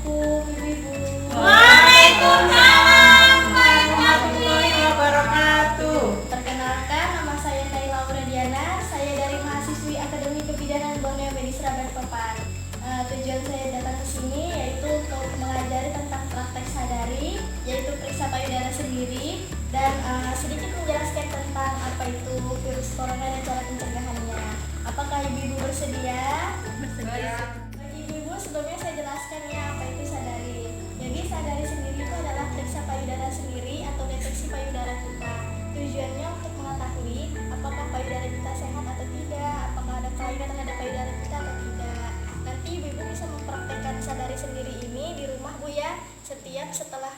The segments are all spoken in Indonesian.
Assalamualaikum Ibu-ibu. Waalaikumsalam warahmatullahi wabarakatuh. Perkenalkan, nama saya Naila Diana. Saya dari mahasiswi Akademi Kebidanan Borneo Medisra Balikpapan. Tujuan saya datang ke sini yaitu untuk mengajari tentang praktek sadari, yaitu periksa payudara sendiri, dan sedikit menjelaskan tentang apa itu virus corona dan cara pencegahannya. Apakah ibu-ibu bersedia? Bagi ibu-ibu, sebelumnya saya jelaskan ya apa itu sadari. Jadi sadari sendiri itu adalah periksa payudara sendiri atau deteksi payudara kita. Tujuannya untuk mengetahui apakah payudara kita sehat atau tidak, apakah ada kelainan terhadap payudara kita atau tidak. Nanti ibu-ibu bisa mempraktekkan sadari sendiri ini di rumah Bu ya, setelah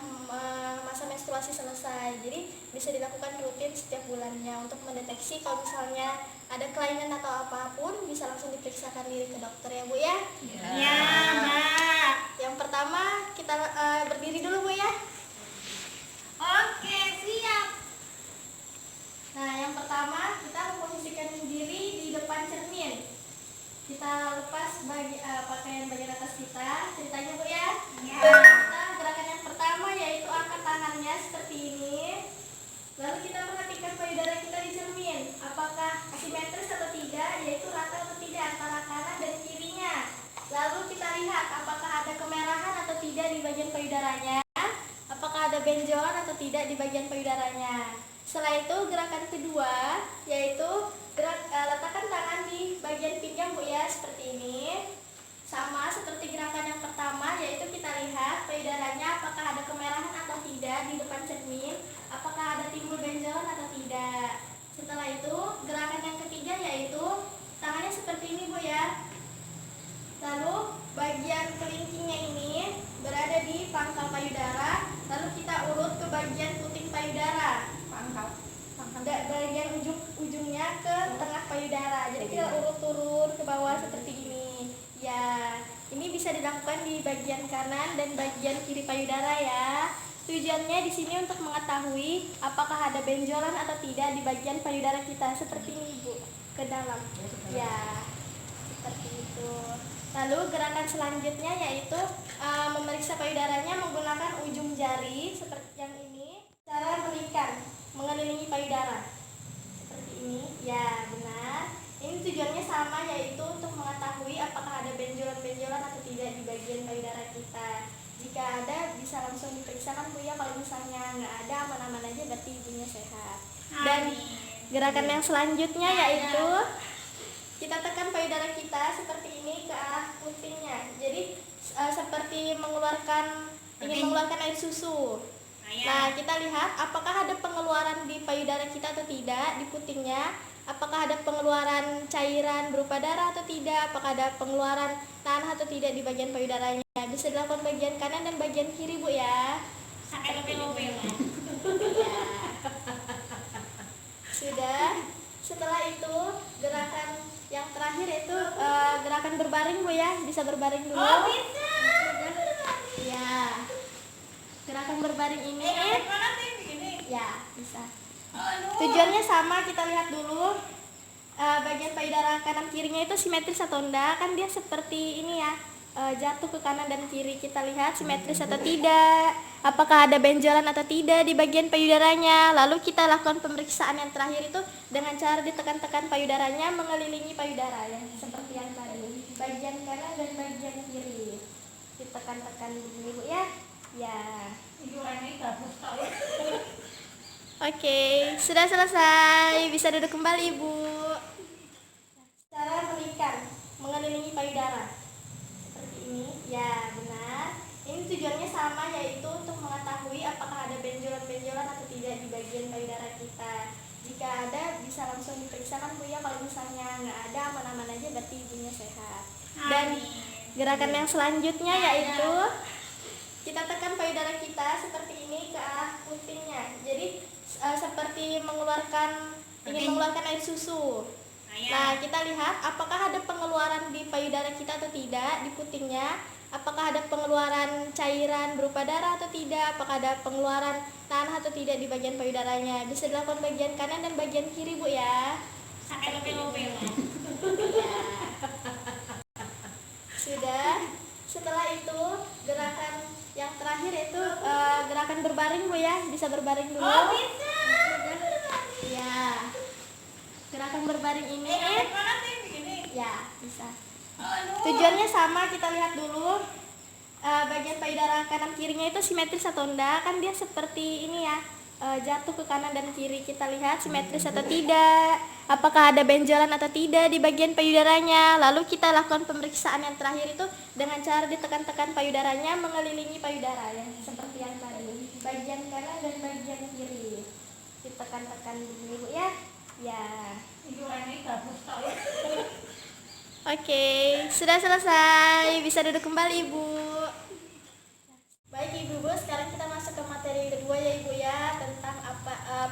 masa menstruasi selesai. Jadi bisa dilakukan rutin setiap bulannya untuk mendeteksi kalau misalnya ada kelainan atau apapun, bisa langsung diperiksakan diri ke dokter ya Bu ya. Ya, Mbak. Yang pertama kita berdiri dulu Bu ya. Oke, siap. Nah, yang pertama kita memposisikan diri di depan cermin. Kita lepas pakaian bagian atas kita. Ceritanya Bu ya. Ya. Kita gerakan yang pertama yaitu angkat tangannya seperti ini. Lalu kita perhatikan payudara kita di cermin. Apakah simetris atau tidak, yaitu rata atau tidak antara kanan dan kirinya. Lalu kita lihat apakah ada kemerahan atau tidak di bagian payudaranya. Apakah ada benjolan atau tidak di bagian payudaranya. Setelah itu gerakan kedua yaitu letakkan tangan di bagian pinggang Bu ya, seperti ini. Sama seperti gerakan yang pertama, yaitu kita lihat payudaranya apakah ada kemerahan atau tidak di depan cermin, apakah ada timbul benjolan atau tidak. Setelah itu gerakan yang ketiga yaitu tangannya seperti ini Bu ya. Lalu bagian kelingkingnya ini berada di pangkal payudara, lalu kita urut ke bagian puting payudara. Bagian ujungnya ke tengah payudara. Jadi kita urut turun ke bawah seperti ini. Ya, ini bisa dilakukan di bagian kanan dan bagian kiri payudara ya. Tujuannya di sini untuk mengetahui apakah ada benjolan atau tidak di bagian payudara kita, seperti ini Bu, ke dalam. Ya, seperti itu. Lalu gerakan selanjutnya yaitu memeriksa payudaranya menggunakan ujung jari seperti yang ini. Cara berikan mengelilingi payudara seperti ini. Ya, benar. Ini tujuannya sama, yaitu untuk mengetahui apakah ada benjolan-benjolan atau tidak di bagian payudara kita. Jika ada, bisa langsung diperiksakan Bu ya. Kalau misalnya nggak ada, aman-aman aja, berarti ibunya sehat. Dan gerakan yang selanjutnya yaitu kita tekan payudara kita seperti ini ke arah putingnya. Jadi seperti ingin mengeluarkan air susu. Nah, kita lihat apakah ada pengeluaran di payudara kita atau tidak, di putingnya. Apakah ada pengeluaran cairan berupa darah atau tidak, apakah ada pengeluaran tanah atau tidak di bagian payudaranya. Bisa dilakukan bagian kanan dan bagian kiri Bu ya. Sampai lope-lope. Ya. Sudah. Setelah itu gerakan yang terakhir itu gerakan berbaring Bu ya. Bisa berbaring dulu. Oh, bisa. Ya. Gerakan berbaring ini ya bisa. Tujuannya sama, kita lihat dulu bagian payudara kanan kirinya itu simetris atau enggak. Kan dia seperti ini ya, jatuh ke kanan dan kiri. Kita lihat simetris atau tidak, apakah ada benjolan atau tidak di bagian payudaranya. Lalu kita lakukan pemeriksaan yang terakhir itu dengan cara ditekan-tekan payudaranya mengelilingi payudara ya, seperti yang tadi, bagian kanan dan bagian kiri ditekan-tekan dulu ya. Ya. Oke, sudah selesai. Bisa duduk kembali Ibu. Cara berikan mengelilingi payudara seperti ini. Ya, benar. Ini tujuannya sama, yaitu untuk mengetahui apakah ada benjolan-benjolan atau tidak di bagian payudara kita. Jika ada, bisa langsung diperiksakan Bu ya. Kalau misalnya nggak ada, aman-aman aja, berarti ibunya sehat. Dan gerakan yang selanjutnya yaitu kita tekan payudara kita seperti ini ke arah putingnya. Jadi seperti ingin mengeluarkan air susu. Nah, kita lihat apakah ada pengeluaran di payudara kita atau tidak, di putingnya. Apakah ada pengeluaran cairan berupa darah atau tidak, apakah ada pengeluaran tanah atau tidak di bagian payudaranya. Bisa dilakukan bagian kanan dan bagian kiri Bu ya. Sampai lope-lope. Ya. Sudah. setelah itu gerakan yang terakhir itu gerakan berbaring Bu ya, bisa berbaring dulu. Oh, bisa. Ya, gerakan berbaring ini Mana sih begini? ya bisa. Aduh. Tujuannya sama, kita lihat dulu bagian payudara kanan kirinya itu simetris atau enggak. Kan dia seperti ini ya, jatuh ke kanan dan kiri. Kita lihat simetris atau tidak, apakah ada benjolan atau tidak di bagian payudaranya. Lalu kita lakukan pemeriksaan yang terakhir itu dengan cara ditekan-tekan payudaranya mengelilingi payudara ya, seperti yang tadi, bagian kanan dan bagian kiri ditekan-tekan dulu Bu ya. Ya. Oke, sudah selesai. Bisa duduk kembali, Ibu. Baik, Ibu, sekarang kita masuk ke materi kedua ya, Ibu ya, tentang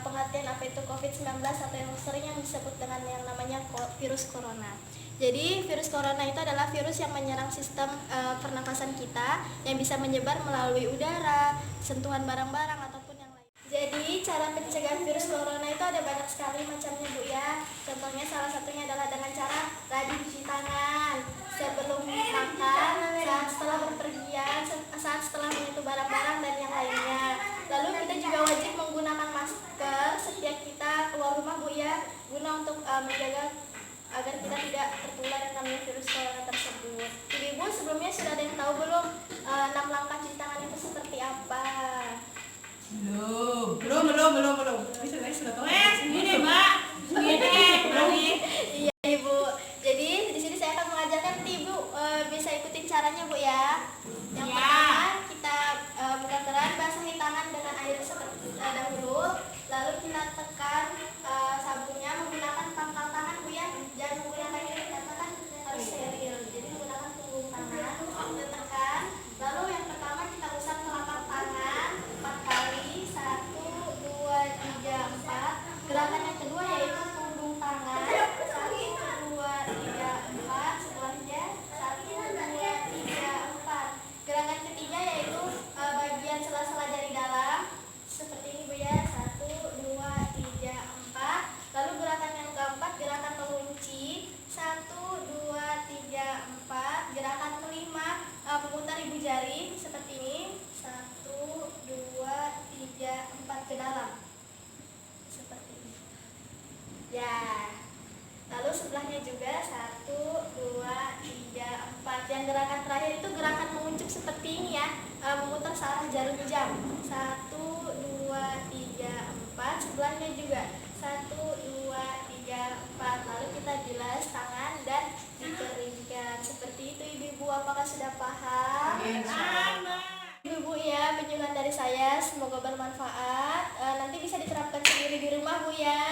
pengertian apa itu COVID-19 atau yang sering yang disebut dengan yang namanya virus corona. Jadi, virus corona itu adalah virus yang menyerang sistem pernafasan kita yang bisa menyebar melalui udara, sentuhan barang-barang ataupun yang lain. Jadi, cara pencegahan virus corona itu ada banyak sekali macamnya, Bu ya. Contohnya salah satunya adalah dengan cara rajin cuci tangan sebelum makan, saat setelah berpergian, saat setelah menyentuh barang-barang dan yang lainnya. Lalu kita juga wajib menggunakan masker setiap kita keluar rumah Bu ya, guna untuk menjaga agar kita tidak tertular yang namanya virus corona tersebut. Ibu sebelumnya sudah ada yang tahu belum 6 langkah cuci tangan itu seperti apa? Belum. Bisa guys, sudah tahu. Segini, Mbak. Segini. Iya Ibu. Jadi di sini saya akan mengajarkan nanti Ibu bisa ikutin caranya Bu ya. Yang Ya. pertama kita buka keran, basahi tangan dengan air seperti dahulu, lalu kita tekan sabunnya menggunakan pangkal tangan Bu ya. Jangan menggunakan ini karena kan harus steril. Jadi menggunakan punggung tangan, kita tekan. Lalu yang pertama kita usap telapak tangan 4 kali, 1, 2, 3, 4. Gerakan yang kedua yaitu punggung tangan 1, 2, 3, 4. Setelahnya 1, 2, 3, 4. Gerakan ketiga yaitu bagian sela-sela jari dalam seperti ini Bu ya, 1, 2, 3, 4. Lalu gerakan yang keempat gerakan mengunci 1, 2, 3, 4. Gerakan kelima memutar ibu jari seperti ini 1, 2, 3, 4 ke dalam seperti ini ya. Lalu sebelahnya juga 1, 2, 3, 4. Yang gerakan terakhir itu gerakan menguncup seperti ini ya, memutar searah jarum jam 1, 2, 3, 4. Sebelahnya juga 1, 2, 3, 4. Lalu kita bilas tangan dan dikeringkan seperti itu. Ibu-ibu apakah sudah paham? Ibu-ibu ya, kunjungan dari saya semoga bermanfaat. Nanti bisa diterapkan sendiri di rumah Bu ya.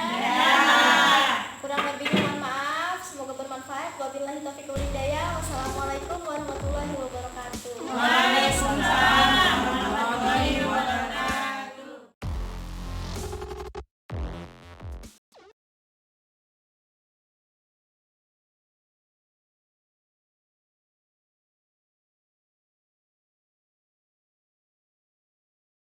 Kurang lebihnya mohon maaf. Semoga bermanfaat. Wabillahi taufiq wal hidayah.